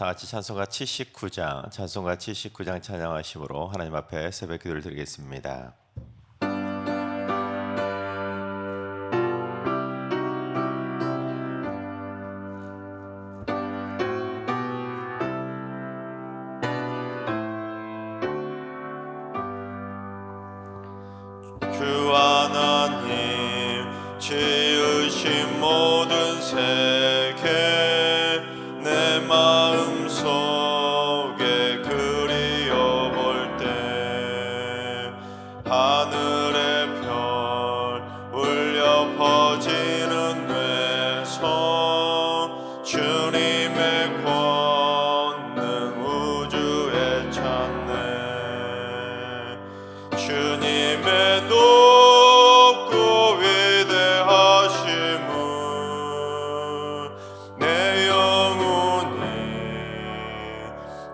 다 같이 찬송가 79장 찬양하심으로 하나님 앞에 새벽 기도를 드리겠습니다. 주 하나님 지으신 모든 세계 내 마음속에 그리워볼 때 하늘의 별 울려 퍼지는 외성 주님의 권능 우주에 찾네. 주님의 높고 위대하심을 내 영혼이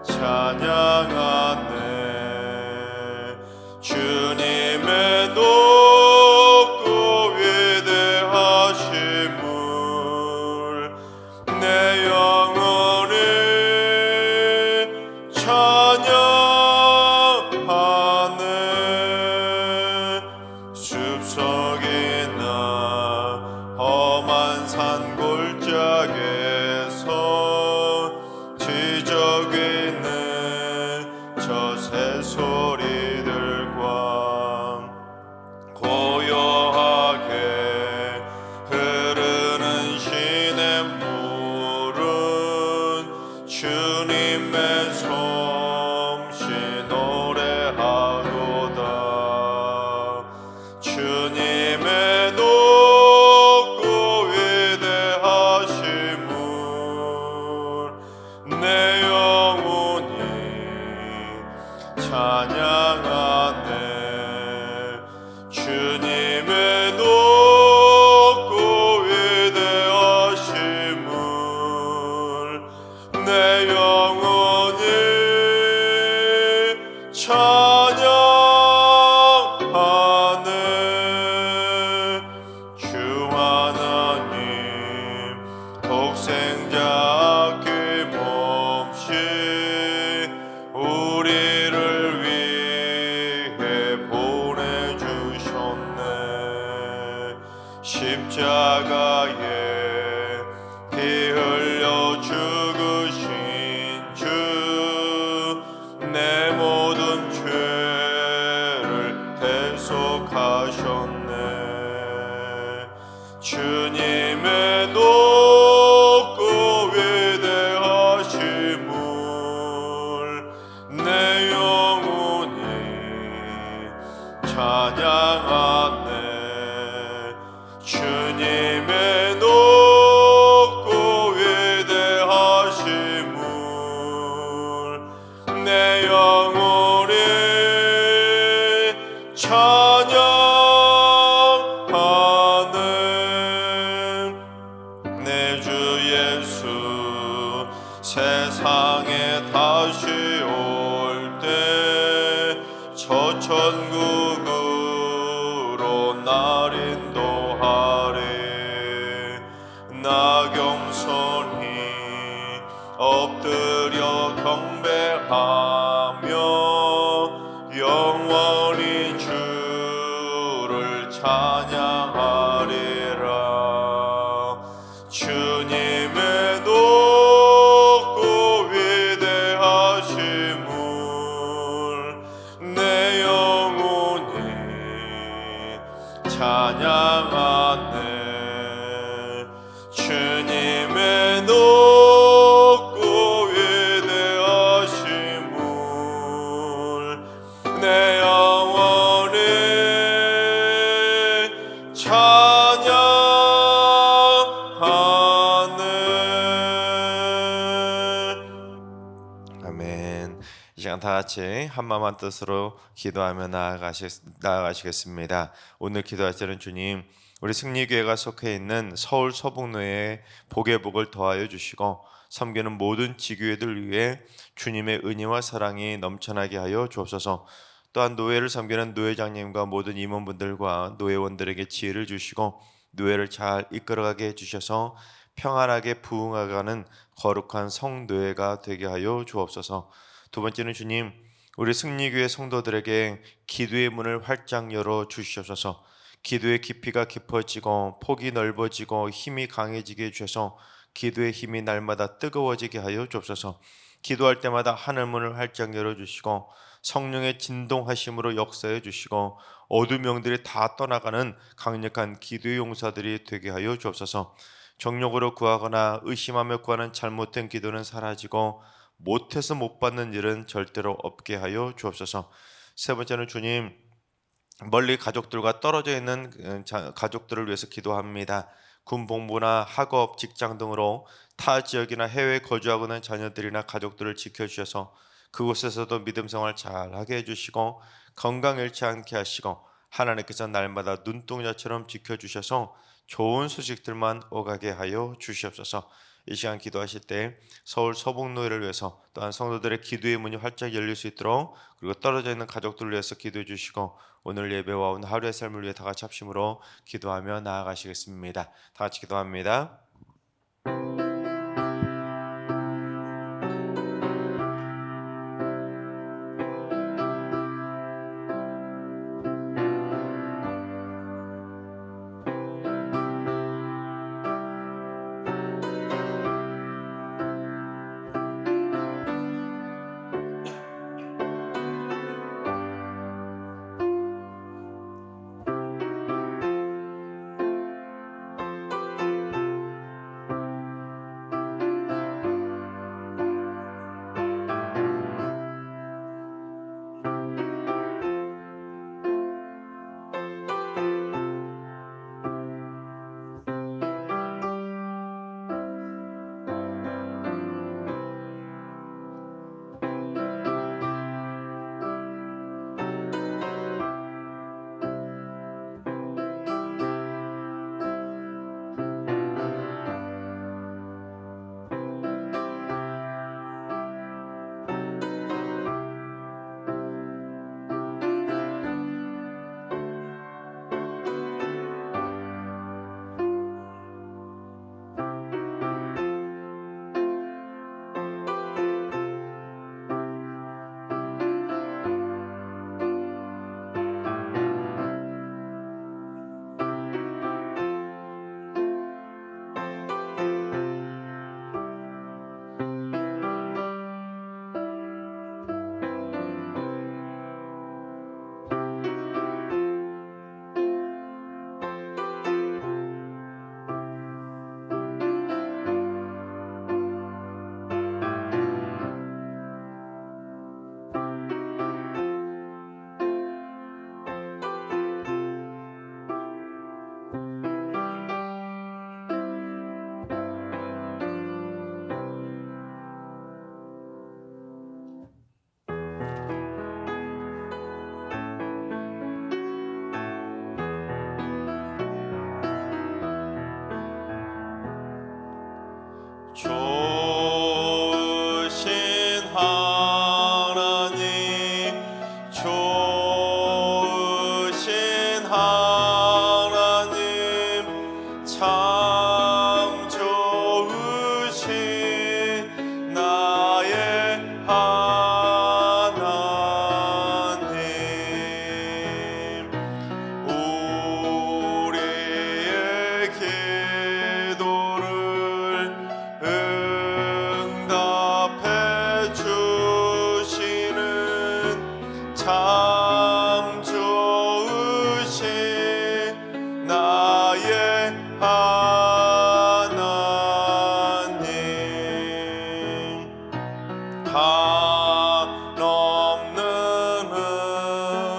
찬양하네. 주님의 높고 위대하심을 내 영혼이 찬양하네. 숲속이나 험한 산 골짜기에서 지저귀는 저 새소리들과 고요하게 흐르는 시냇물은 주님의 솜씨 노래하도다. 주님의 높고 위대하심을 내 영혼이 찬양하네. 주님의 높고 위대하심을 내 영혼이 찬양하네. 주 하나님 독생자 아낌없이 우리를 위해 보내주셨네. 십자가에 피 흘려 죽으신 주 내 모든 죄를 대속하셨네. 주님의 높고 위대하심을 내 영혼이 찬양하네. 주님의 높고 위대하심을 내 영혼이 찬양하네. 내 주 예수 세상에 다시 올 때 저 천국으로 날 인도하리. 나 겸손히 엎드려 경배하며 영원히 주를 찬양하리라. 주님의 높고 위대하심을 내 영혼이 찬양하네. 주님의 높고 위대하심을 내 영혼이 찬양하네. 아멘. 이 시간 다 같이 한마음 뜻으로 기도하며 나아가시겠습니다. 오늘 기도하시는 주님, 우리 승리교회가 속해 있는 서울 서북로에 복의 복을 더하여 주시고 섬기는 모든 지교회들 위해 주님의 은혜와 사랑이 넘쳐나게 하여 주옵소서. 또한 노회를 섬기는 노회장님과 모든 임원분들과 노회원들에게 지혜를 주시고 노회를 잘 이끌어가게 해주셔서 평안하게 부흥하가는 거룩한 성노예가 되게 하여 주옵소서. 두 번째는 주님, 우리 승리교회 성도들에게 기도의 문을 활짝 열어 주시옵소서. 기도의 깊이가 깊어지고 폭이 넓어지고 힘이 강해지게 해주셔서 기도의 힘이 날마다 뜨거워지게 하여 주옵소서. 기도할 때마다 하늘문을 활짝 열어주시고 성령의 진동하심으로 역사해 주시고 어두운 영들이 다 떠나가는 강력한 기도의 용사들이 되게 하여 주옵소서. 정욕으로 구하거나 의심하며 구하는 잘못된 기도는 사라지고 못해서 못 받는 일은 절대로 없게 하여 주옵소서. 세 번째는 주님, 멀리 가족들과 떨어져 있는 가족들을 위해서 기도합니다. 군 복무나 학업, 직장 등으로 타 지역이나 해외에 거주하고 있는 자녀들이나 가족들을 지켜주셔서 그곳에서도 믿음 생활 잘하게 해주시고 건강 잃지 않게 하시고 하나님께서 날마다 눈동자처럼 지켜주셔서 좋은 소식들만 오가게 하여 주시옵소서. 이 시간 기도하실 때 서울 서북노예를 위해서 또한 성도들의 기도의 문이 활짝 열릴 수 있도록, 그리고 떨어져 있는 가족들을 위해서 기도해 주시고 오늘 예배와 오늘 하루의 삶을 위해 다 같이 합심으로 기도하며 나아가시겠습니다. 다 같이 기도합니다. 좋으신 하나님, 좋으신 하나님, 참 좋으신 나의 하나님, 우리의 기도를 응답해 주시는 참 좋으신 나의 하나님, 한없는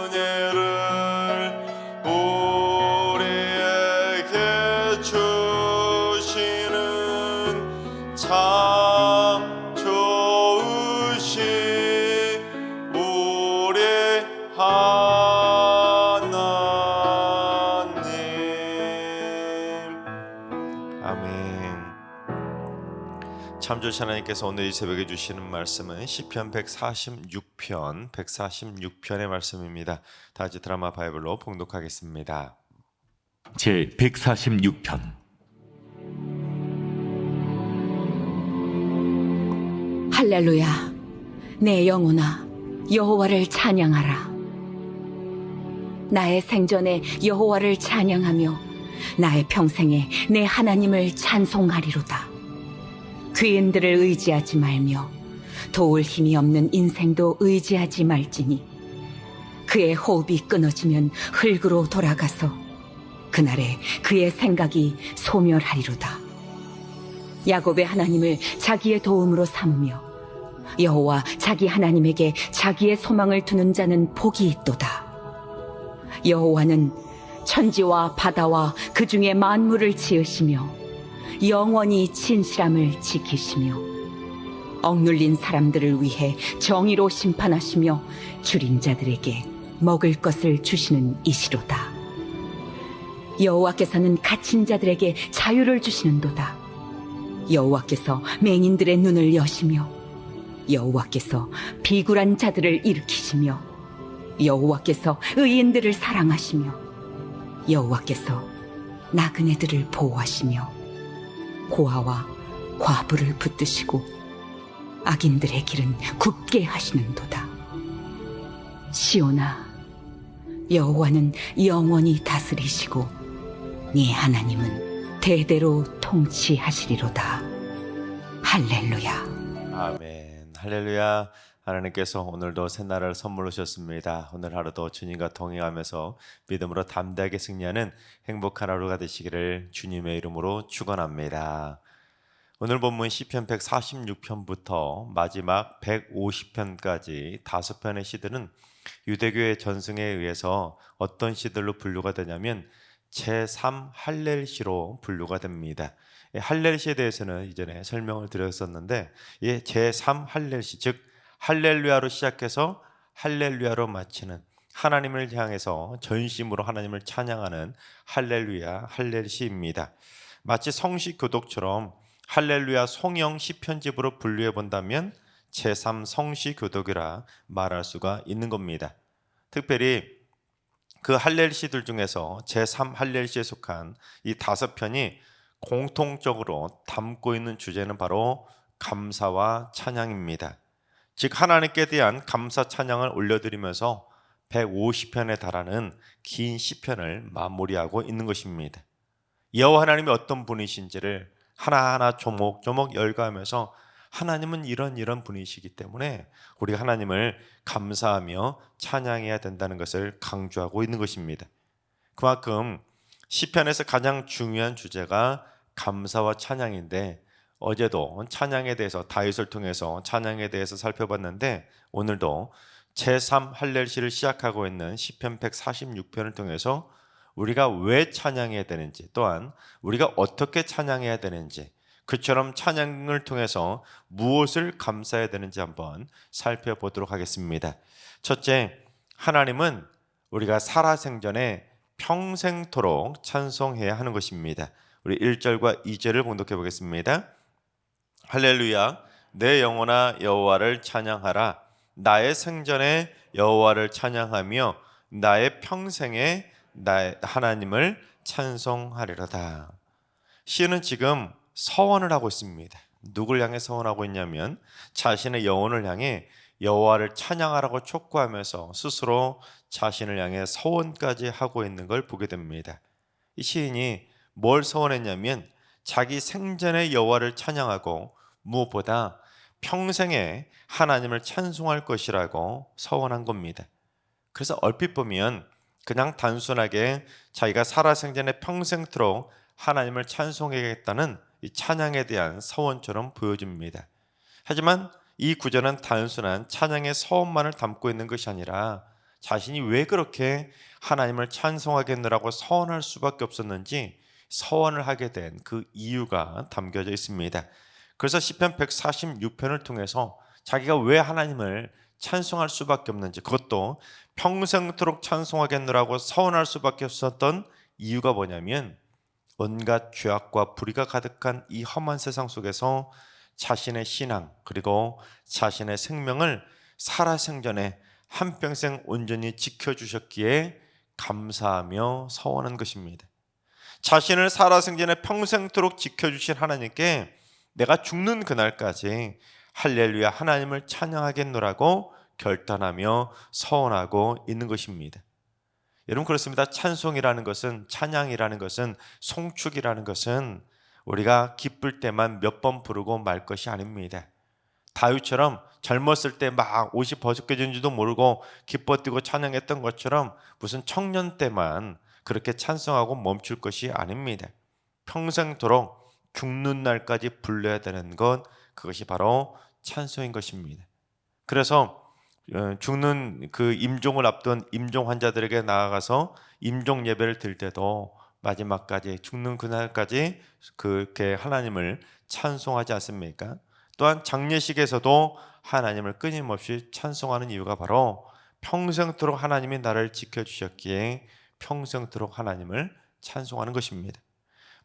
은혜를 우리에게 주시는 참 좋으신 우리 하나님. 아멘. 참 좋으신 하나님께서 오늘 이 새벽에 주시는 말씀은 시편 146편의 말씀입니다. 다 같이 드라마 바이블로 봉독하겠습니다. 제 146편. 할렐루야. 내 영혼아, 여호와를 찬양하라. 나의 생전에 여호와를 찬양하며 나의 평생에 내 하나님을 찬송하리로다. 귀인들을 의지하지 말며 도울 힘이 없는 인생도 의지하지 말지니 그의 호흡이 끊어지면 흙으로 돌아가서 그날에 그의 생각이 소멸하리로다. 야곱의 하나님을 자기의 도움으로 삼으며 여호와 자기 하나님에게 자기의 소망을 두는 자는 복이 있도다. 여호와는 천지와 바다와 그 중에 만물을 지으시며 영원히 진실함을 지키시며 억눌린 사람들을 위해 정의로 심판하시며 줄인 자들에게 먹을 것을 주시는 이시로다. 여호와께서는 갇힌 자들에게 자유를 주시는도다. 여호와께서 맹인들의 눈을 여시며 여호와께서 비굴한 자들을 일으키시며 여호와께서 의인들을 사랑하시며 여호와께서 나그네들을 보호하시며 고아와 과부를 붙드시고 악인들의 길은 굽게 하시는도다. 시온아, 여호와는 영원히 다스리시고 네 하나님은 대대로 통치하시리로다. 할렐루야. 아멘. 할렐루야. 하나님께서 오늘도 새날을 선물로 주셨습니다. 오늘 하루도 주님과 동행하면서 믿음으로 담대하게 승리하는 행복한 하루가 되시기를 주님의 이름으로 축원합니다. 오늘 본문 시편 146편부터 마지막 150편까지 5편의 시들은 유대교의 전승에 의해서 어떤 시들로 분류가 되냐면 제3 할렐시로 분류가 됩니다. 할렐시에 대해서는 이전에 설명을 드렸었는데 제3 할렐시, 즉 할렐루야로 시작해서 할렐루야로 마치는, 하나님을 향해서 전심으로 하나님을 찬양하는 할렐루야, 할렐시입니다. 마치 성시 교독처럼 할렐루야 송영 시편집으로 분류해 본다면 제3 성시 교독이라 말할 수가 있는 겁니다. 특별히 그 할렐시들 중에서 제3 할렐시에 속한 이 5편이 공통적으로 담고 있는 주제는 바로 감사와 찬양입니다. 즉 하나님께 대한 감사 찬양을 올려드리면서 150편에 달하는 긴 시편을 마무리하고 있는 것입니다. 여호와 하나님이 어떤 분이신지를 하나하나 조목조목 열거하면서 하나님은 이런 분이시기 때문에 우리가 하나님을 감사하며 찬양해야 된다는 것을 강조하고 있는 것입니다. 그만큼 시편에서 가장 중요한 주제가 감사와 찬양인데, 어제도 찬양에 대해서 다윗을 통해서 찬양에 대해서 살펴봤는데 오늘도 제3 할렐시를 시작하고 있는 시편 146편을 통해서 우리가 왜 찬양해야 되는지, 또한 우리가 어떻게 찬양해야 되는지, 그처럼 찬양을 통해서 무엇을 감사해야 되는지 한번 살펴보도록 하겠습니다. 첫째, 하나님은 우리가 살아생전에 평생토록 찬송해야 하는 것입니다. 우리 1절과 2절을 봉독해 보겠습니다. 할렐루야, 내 영혼아 여호와를 찬양하라. 나의 생전에 여호와를 찬양하며 나의 평생에 나의 하나님을 찬송하리로다. 시인은 지금 서원을 하고 있습니다. 누굴 향해 서원하고 있냐면 자신의 영혼을 향해 여호와를 찬양하라고 촉구하면서 스스로 자신을 향해 서원까지 하고 있는 걸 보게 됩니다. 이 시인이 뭘 서원했냐면 자기 생전에 여호와를 찬양하고 무엇보다 평생에 하나님을 찬송할 것이라고 서원한 겁니다. 그래서 얼핏 보면 그냥 단순하게 자기가 살아생전에 평생토록 하나님을 찬송하겠다는 이 찬양에 대한 서원처럼 보여집니다. 하지만 이 구절은 단순한 찬양의 서원만을 담고 있는 것이 아니라 자신이 왜 그렇게 하나님을 찬송하겠느라고 서원할 수밖에 없었는지 서원을 하게 된 그 이유가 담겨져 있습니다. 그래서 시편 146편을 통해서 자기가 왜 하나님을 찬송할 수밖에 없는지, 그것도 평생토록 찬송하겠느라고 서원할 수밖에 없었던 이유가 뭐냐면 온갖 죄악과 불의가 가득한 이 험한 세상 속에서 자신의 신앙 그리고 자신의 생명을 살아생전에 한평생 온전히 지켜주셨기에 감사하며 서원한 것입니다. 자신을 살아생전에 평생토록 지켜주신 하나님께 내가 죽는 그날까지 할렐루야 하나님을 찬양하겠노라고 결단하며 서원하고 있는 것입니다. 여러분 그렇습니다. 찬송이라는 것은, 찬양이라는 것은, 송축이라는 것은 우리가 기쁠 때만 몇 번 부르고 말 것이 아닙니다. 다윗처럼 젊었을 때 막 옷이 버벗겨진지도 모르고 기뻐 뛰고 찬양했던 것처럼 무슨 청년 때만 그렇게 찬송하고 멈출 것이 아닙니다. 평생도록 죽는 날까지 불러야 되는 것, 그것이 바로 찬송인 것입니다. 그래서 죽는 그 임종을 앞둔 임종 환자들에게 나아가서 임종 예배를 드릴 때도 마지막까지, 죽는 그날까지 그렇게 하나님을 찬송하지 않습니까? 또한 장례식에서도 하나님을 끊임없이 찬송하는 이유가 바로 평생토록 하나님이 나를 지켜주셨기에 평생토록 하나님을 찬송하는 것입니다.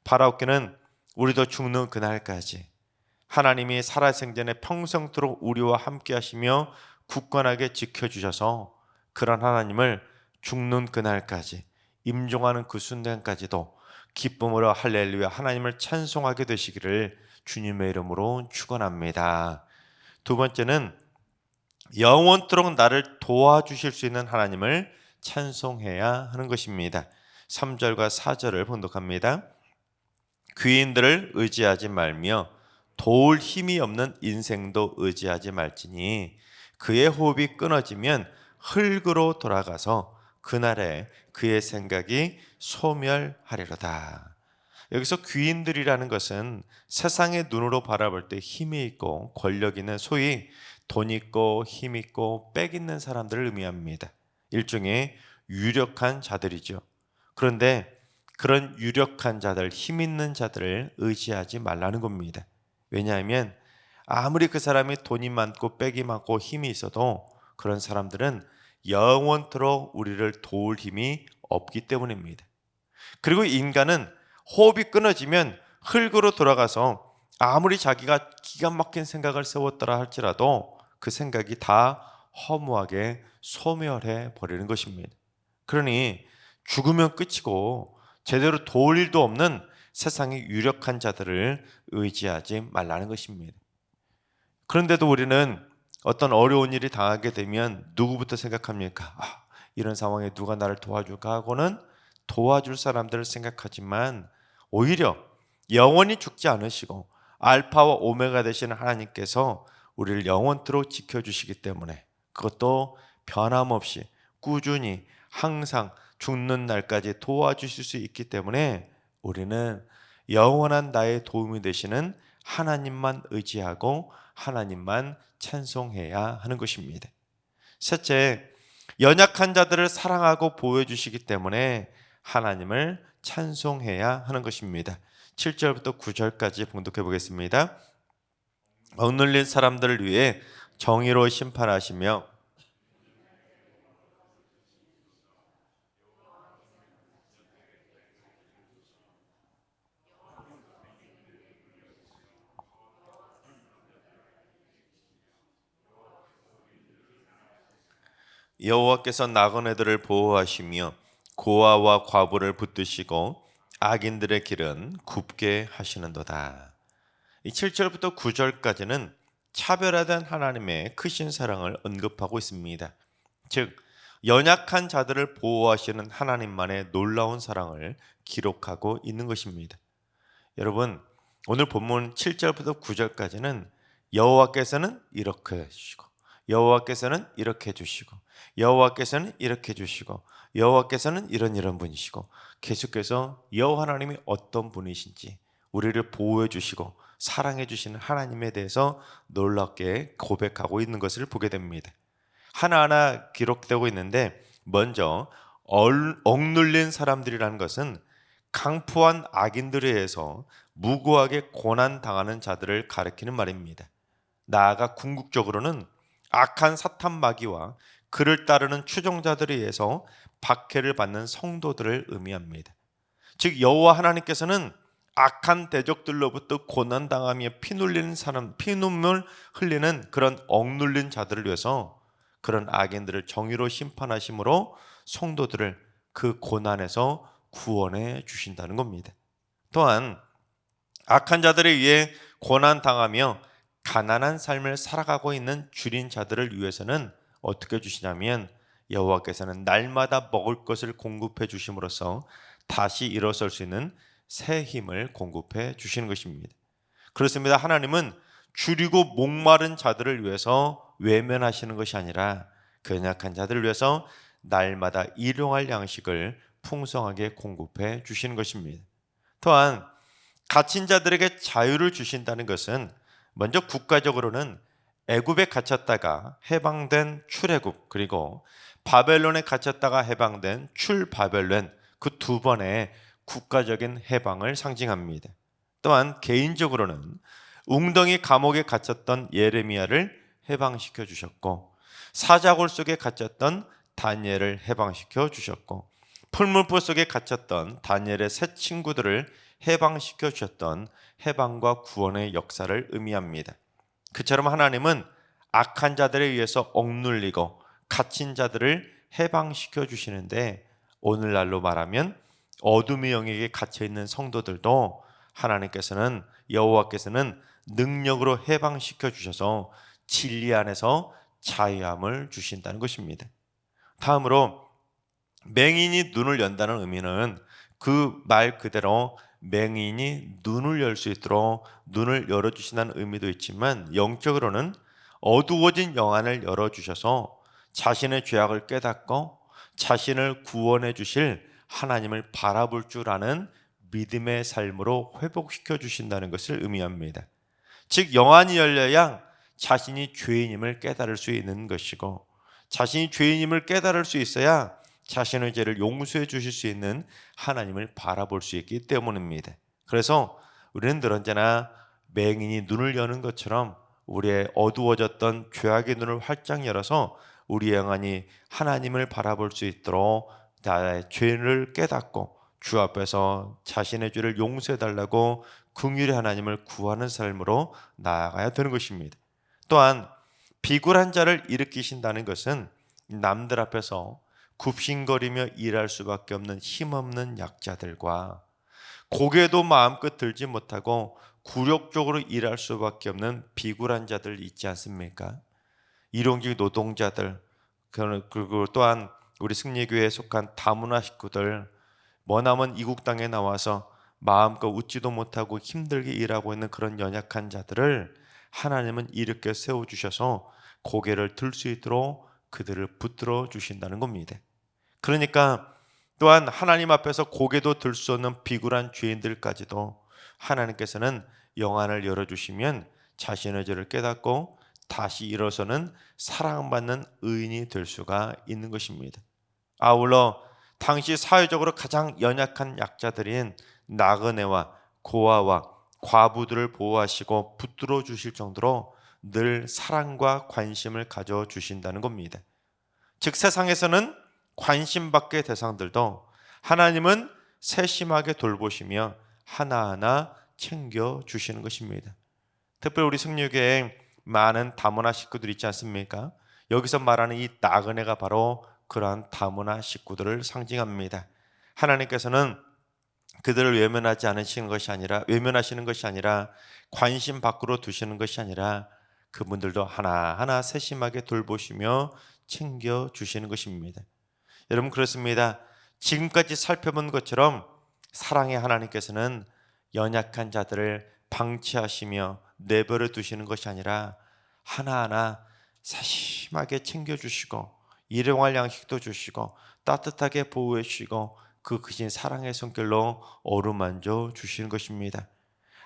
바라옵기는 우리도 죽는 그날까지 하나님이 살아생전에 평생토록 우리와 함께 하시며 굳건하게 지켜주셔서 그런 하나님을 죽는 그날까지, 임종하는 그 순간까지도 기쁨으로 할렐루야 하나님을 찬송하게 되시기를 주님의 이름으로 축원합니다. 두 번째는 영원토록 나를 도와주실 수 있는 하나님을 찬송해야 하는 것입니다. 3절과 4절을 봉독합니다. 귀인들을 의지하지 말며 도울 힘이 없는 인생도 의지하지 말지니 그의 호흡이 끊어지면 흙으로 돌아가서 그날에 그의 생각이 소멸하리로다. 여기서 귀인들이라는 것은 세상의 눈으로 바라볼 때 힘이 있고 권력 있는, 소위 돈 있고 힘 있고 빽 있는 사람들을 의미합니다. 일종의 유력한 자들이죠. 그런데 그런 유력한 자들, 힘 있는 자들을 의지하지 말라는 겁니다. 왜냐하면 아무리 그 사람이 돈이 많고 빽이 많고 힘이 있어도 그런 사람들은 영원토록 우리를 도울 힘이 없기 때문입니다. 그리고 인간은 호흡이 끊어지면 흙으로 돌아가서 아무리 자기가 기가 막힌 생각을 세웠더라 할지라도 그 생각이 다 허무하게 소멸해 버리는 것입니다. 그러니 죽으면 끝이고 제대로 도울 일도 없는 세상의 유력한 자들을 의지하지 말라는 것입니다. 그런데도 우리는 어떤 어려운 일이 당하게 되면 누구부터 생각합니까? 이런 상황에 누가 나를 도와줄까 하고는 도와줄 사람들을 생각하지만 오히려 영원히 죽지 않으시고 알파와 오메가 되시는 하나님께서 우리를 영원토록 지켜주시기 때문에, 그것도 변함없이 꾸준히 항상 죽는 날까지 도와주실 수 있기 때문에 우리는 영원한 나의 도움이 되시는 하나님만 의지하고 하나님만 찬송해야 하는 것입니다. 셋째, 연약한 자들을 사랑하고 보호해주시기 때문에 하나님을 찬송해야 하는 것입니다. 7절부터 9절까지 봉독해 보겠습니다. 억눌린 사람들을 위해 정의로 심판하시며 여호와께서 나그네들을 보호하시며 고아와 과부를 붙드시고 악인들의 길은 굽게 하시는도다. 이 7절부터 9절까지는 차별화된 하나님의 크신 사랑을 언급하고 있습니다. 즉 연약한 자들을 보호하시는 하나님만의 놀라운 사랑을 기록하고 있는 것입니다. 여러분, 오늘 본문 7절부터 9절까지는 여호와께서는 이렇게 해주시고 여호와께서는 이렇게 해주시고 여호와께서는 이렇게 해주시고 여호와께서는 이런 분이시고 계속해서 여호와 하나님이 어떤 분이신지 우리를 보호해 주시고 사랑해 주시는 하나님에 대해서 놀랍게 고백하고 있는 것을 보게 됩니다. 하나하나 기록되고 있는데 먼저 억눌린 사람들이라는 것은 강포한 악인들에 의해서 무고하게 고난당하는 자들을 가리키는 말입니다. 나아가 궁극적으로는 악한 사탄 마귀와 그를 따르는 추종자들에 의해서 박해를 받는 성도들을 의미합니다. 즉 여호와 하나님께서는 악한 대적들로부터 고난당하며 피눈물 흘리는 그런 억눌린 자들을 위해서 그런 악인들을 정의로 심판하심으로 성도들을 그 고난에서 구원해 주신다는 겁니다. 또한 악한 자들에 의해 고난당하며 가난한 삶을 살아가고 있는 주린 자들을 위해서는 어떻게 주시냐면 여호와께서는 날마다 먹을 것을 공급해 주심으로써 다시 일어설 수 있는 새 힘을 공급해 주시는 것입니다. 그렇습니다. 하나님은 줄이고 목마른 자들을 위해서 외면하시는 것이 아니라 그 연약한 자들을 위해서 날마다 일용할 양식을 풍성하게 공급해 주시는 것입니다. 또한 갇힌 자들에게 자유를 주신다는 것은 먼저 국가적으로는 애굽에 갇혔다가 해방된 출애굽, 그리고 바벨론에 갇혔다가 해방된 출바벨론, 그 두 번의 국가적인 해방을 상징합니다. 또한 개인적으로는 웅덩이 감옥에 갇혔던 예레미야를 해방시켜 주셨고, 사자골 속에 갇혔던 다니엘을 해방시켜 주셨고, 풀물포 속에 갇혔던 다니엘의 세 친구들을 해방시켜 주셨던 해방과 구원의 역사를 의미합니다. 그처럼 하나님은 악한 자들에 의해서 억눌리고 갇힌 자들을 해방시켜 주시는데, 오늘날로 말하면 어둠의 영역에 갇혀 있는 성도들도 하나님께서는, 여호와께서는 능력으로 해방시켜 주셔서 진리 안에서 자유함을 주신다는 것입니다. 다음으로 맹인이 눈을 연다는 의미는 그 말 그대로 맹인이 눈을 열 수 있도록 눈을 열어주신다는 의미도 있지만, 영적으로는 어두워진 영안을 열어주셔서 자신의 죄악을 깨닫고 자신을 구원해 주실 하나님을 바라볼 줄 아는 믿음의 삶으로 회복시켜 주신다는 것을 의미합니다. 즉, 영안이 열려야 자신이 죄인임을 깨달을 수 있는 것이고, 자신이 죄인임을 깨달을 수 있어야 자신의 죄를 용서해 주실 수 있는 하나님을 바라볼 수 있기 때문입니다. 그래서 우리는 늘 언제나 맹인이 눈을 여는 것처럼 우리의 어두워졌던 죄악의 눈을 활짝 열어서 우리의 영안이 하나님을 바라볼 수 있도록 나의 죄를 깨닫고 주 앞에서 자신의 죄를 용서해 달라고 긍휼의 하나님을 구하는 삶으로 나아가야 되는 것입니다. 또한 비굴한 자를 일으키신다는 것은 남들 앞에서 굽신거리며 일할 수밖에 없는 힘없는 약자들과 고개도 마음껏 들지 못하고 굴욕적으로 일할 수밖에 없는 비굴한 자들 있지 않습니까? 일용직 노동자들, 그리고 또한 우리 승리교회에 속한 다문화 식구들, 머나먼 이국 땅에 나와서 마음껏 웃지도 못하고 힘들게 일하고 있는 그런 연약한 자들을 하나님은 일으켜 세워주셔서 고개를 들 수 있도록 그들을 붙들어 주신다는 겁니다. 그러니까 또한 하나님 앞에서 고개도 들 수 없는 비굴한 죄인들까지도 하나님께서는 영안을 열어주시면 자신의 죄를 깨닫고 다시 일어서는 사랑받는 의인이 될 수가 있는 것입니다. 아울러 당시 사회적으로 가장 연약한 약자들인 나그네와 고아와 과부들을 보호하시고 붙들어 주실 정도로 늘 사랑과 관심을 가져주신다는 겁니다. 즉, 세상에서는 관심받게 대상들도 하나님은 세심하게 돌보시며 하나하나 챙겨주시는 것입니다. 특별히 우리 승리교회에 많은 다문화 식구들이 있지 않습니까? 여기서 말하는 이 나그네가 바로 그러한 다문화 식구들을 상징합니다. 하나님께서는 그들을 외면하시는 것이 아니라 관심 밖으로 두시는 것이 아니라 그분들도 하나하나 세심하게 돌보시며 챙겨주시는 것입니다. 여러분, 그렇습니다. 지금까지 살펴본 것처럼 사랑의 하나님께서는 연약한 자들을 방치하시며 내버려 두시는 것이 아니라 하나하나 세심하게 챙겨주시고 일용할 양식도 주시고 따뜻하게 보호해 주시고 그 크신 사랑의 손길로 어루만져 주시는 것입니다.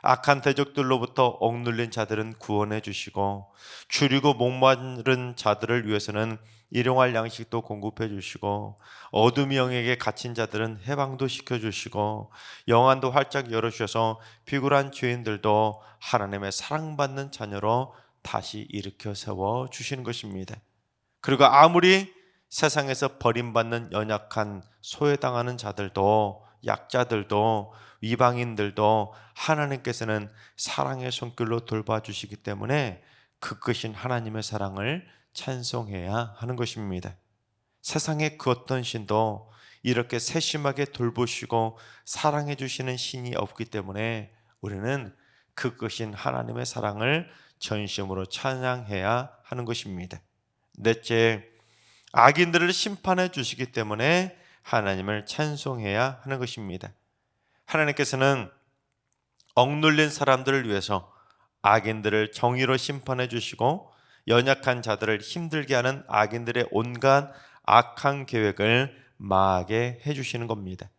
악한 대적들로부터 억눌린 자들은 구원해 주시고 줄이고 목마른 자들을 위해서는 일용할 양식도 공급해 주시고 어둠의 영역에 갇힌 자들은 해방도 시켜주시고 영안도 활짝 열어주셔서 비굴한 죄인들도 하나님의 사랑받는 자녀로 다시 일으켜 세워 주시는 것입니다. 그리고 아무리 세상에서 버림받는 연약한 소외당하는 자들도 약자들도 이방인들도 하나님께서는 사랑의 손길로 돌봐주시기 때문에 그 크신 하나님의 사랑을 찬송해야 하는 것입니다. 세상의 그 어떤 신도 이렇게 세심하게 돌보시고 사랑해 주시는 신이 없기 때문에 우리는 그 크신 하나님의 사랑을 전심으로 찬양해야 하는 것입니다. 넷째, 악인들을 심판해 주시기 때문에 하나님을 찬송해야 하는 것입니다. 하나님께서는 억눌린 사람들을 위해서 악인들을 정의로 심판해 주시고 연약한 자들을 힘들게 하는 악인들의 온갖 악한 계획을 망하게 해주시는 겁니다.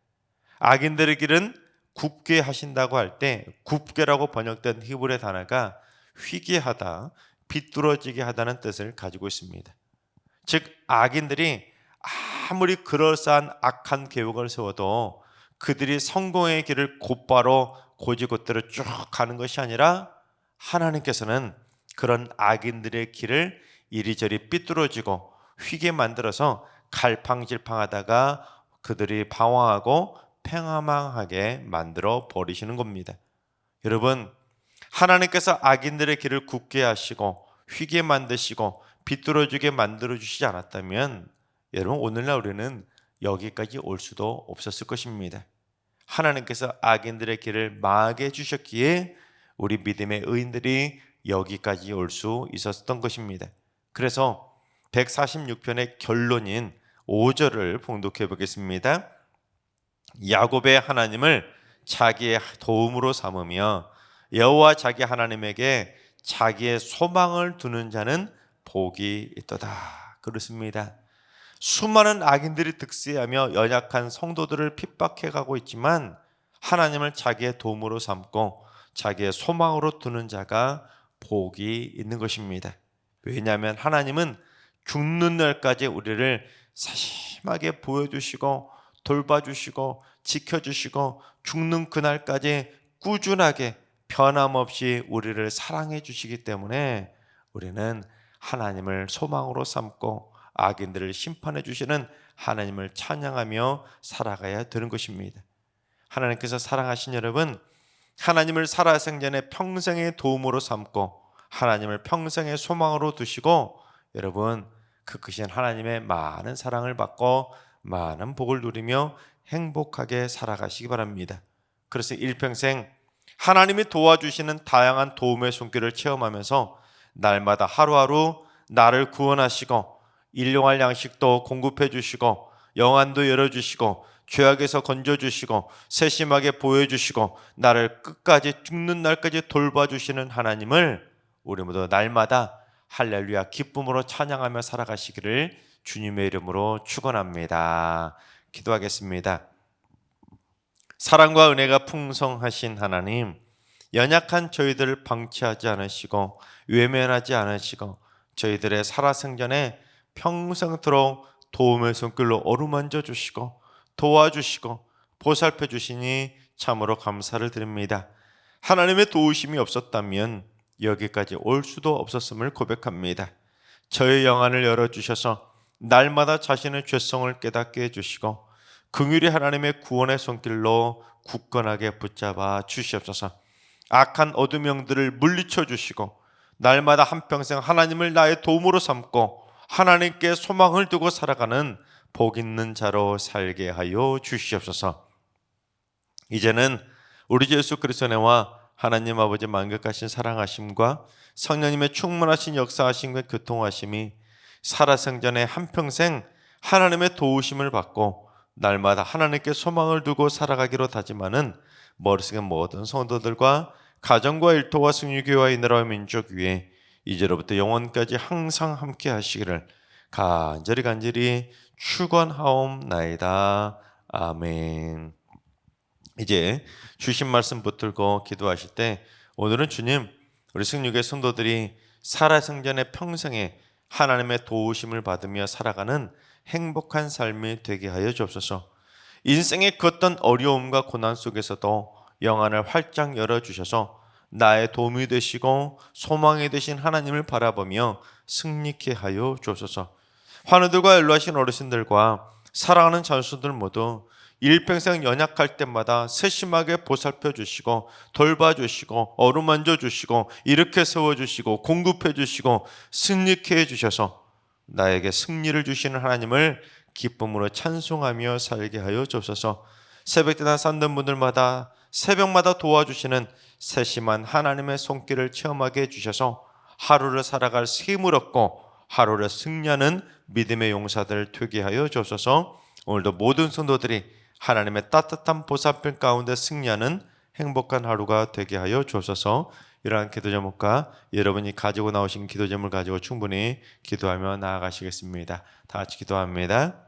악인들의 길은 굽게 하신다고 할 때 굽게라고 번역된 히브리 단어가 휘게 하다, 비뚤어지게 하다는 뜻을 가지고 있습니다. 즉 악인들이 아무리 그럴싸한 악한 계획을 세워도 그들이 성공의 길을 곧바로 고지곳대로 쭉 가는 것이 아니라 하나님께서는 그런 악인들의 길을 이리저리 삐뚤어지고 휘게 만들어서 갈팡질팡하다가 그들이 방황하고 팽하망하게 만들어 버리시는 겁니다. 여러분, 하나님께서 악인들의 길을 굽게 하시고 휘게 만드시고 비뚤어지게 만들어 주시지 않았다면 여러분 오늘날 우리는 여기까지 올 수도 없었을 것입니다. 하나님께서 악인들의 길을 망하게 해주셨기에 우리 믿음의 의인들이 여기까지 올 수 있었던 것입니다. 그래서 146편의 결론인 5절을 봉독해 보겠습니다. 야곱의 하나님을 자기의 도움으로 삼으며 여호와 자기 하나님에게 자기의 소망을 두는 자는 복이 있도다. 그렇습니다. 수많은 악인들이 득세하며 연약한 성도들을 핍박해가고 있지만 하나님을 자기의 도움으로 삼고 자기의 소망으로 두는 자가 복이 있는 것입니다. 왜냐하면 하나님은 죽는 날까지 우리를 세심하게 보여주시고 돌봐주시고 지켜주시고 죽는 그날까지 꾸준하게 변함없이 우리를 사랑해 주시기 때문에 우리는 하나님을 소망으로 삼고 악인들을 심판해 주시는 하나님을 찬양하며 살아가야 되는 것입니다. 하나님께서 사랑하신 여러분, 하나님을 살아생전에 평생의 도움으로 삼고 하나님을 평생의 소망으로 두시고 여러분 그 크신 하나님의 많은 사랑을 받고 많은 복을 누리며 행복하게 살아가시기 바랍니다. 그래서 일평생 하나님이 도와주시는 다양한 도움의 손길을 체험하면서 날마다 하루하루 나를 구원하시고 일용할 양식도 공급해 주시고 영안도 열어주시고 죄악에서 건져주시고 세심하게 보여주시고 나를 끝까지 죽는 날까지 돌봐주시는 하나님을 우리 모두 날마다 할렐루야 기쁨으로 찬양하며 살아가시기를 주님의 이름으로 축원합니다. 기도하겠습니다. 사랑과 은혜가 풍성하신 하나님, 연약한 저희들을 방치하지 않으시고 외면하지 않으시고 저희들의 살아생전에 평생토록 도움의 손길로 어루만져 주시고 도와주시고 보살펴 주시니 참으로 감사를 드립니다. 하나님의 도우심이 없었다면 여기까지 올 수도 없었음을 고백합니다. 저의 영안을 열어주셔서 날마다 자신의 죄성을 깨닫게 해주시고 긍휼히 하나님의 구원의 손길로 굳건하게 붙잡아 주시옵소서. 악한 어둠 영들을 물리쳐 주시고 날마다 한평생 하나님을 나의 도움으로 삼고 하나님께 소망을 두고 살아가는 복 있는 자로 살게 하여 주시옵소서. 이제는 우리 주 예수 그리스도의 은혜와 하나님 아버지 만극하신 사랑하심과 성령님의 충만하신 역사하심과 교통하심이 살아생전에 한평생 하나님의 도우심을 받고 날마다 하나님께 소망을 두고 살아가기로 다짐하는 머릿속의 모든 성도들과 가정과 일터와 승리교회와 이 나라와 민족 위에 이제로부터 영원까지 항상 함께 하시기를 간절히 축원하옵나이다. 아멘. 이제 주신 말씀 붙들고 기도하실 때 오늘은 주님 우리 승리교회 성도들이 살아생전에 평생에 하나님의 도우심을 받으며 살아가는 행복한 삶이 되게 하여 주옵소서. 인생의 그 어떤 어려움과 고난 속에서도 영안을 활짝 열어주셔서 나의 도움이 되시고 소망이 되신 하나님을 바라보며 승리케 하여 주옵소서. 환우들과 연로하신 어르신들과 사랑하는 자손들 모두 일평생 연약할 때마다 세심하게 보살펴 주시고 돌봐주시고 어루만져 주시고 일으켜 세워주시고 공급해 주시고 승리케 해주셔서 나에게 승리를 주시는 하나님을 기쁨으로 찬송하며 살게 하여 주옵소서. 새벽대나 산던 분들마다 새벽마다 도와주시는 세심한 하나님의 손길을 체험하게 해주셔서 하루를 살아갈 힘을 얻고 하루를 승리하는 믿음의 용사들 되게 하여 주옵소서. 오늘도 모든 성도들이 하나님의 따뜻한 보살핌 가운데 승리하는 행복한 하루가 되게 하여 주옵소서. 이러한 기도 제목과 여러분이 가지고 나오신 기도 제목을 가지고 충분히 기도하며 나아가시겠습니다. 다 같이 기도합니다.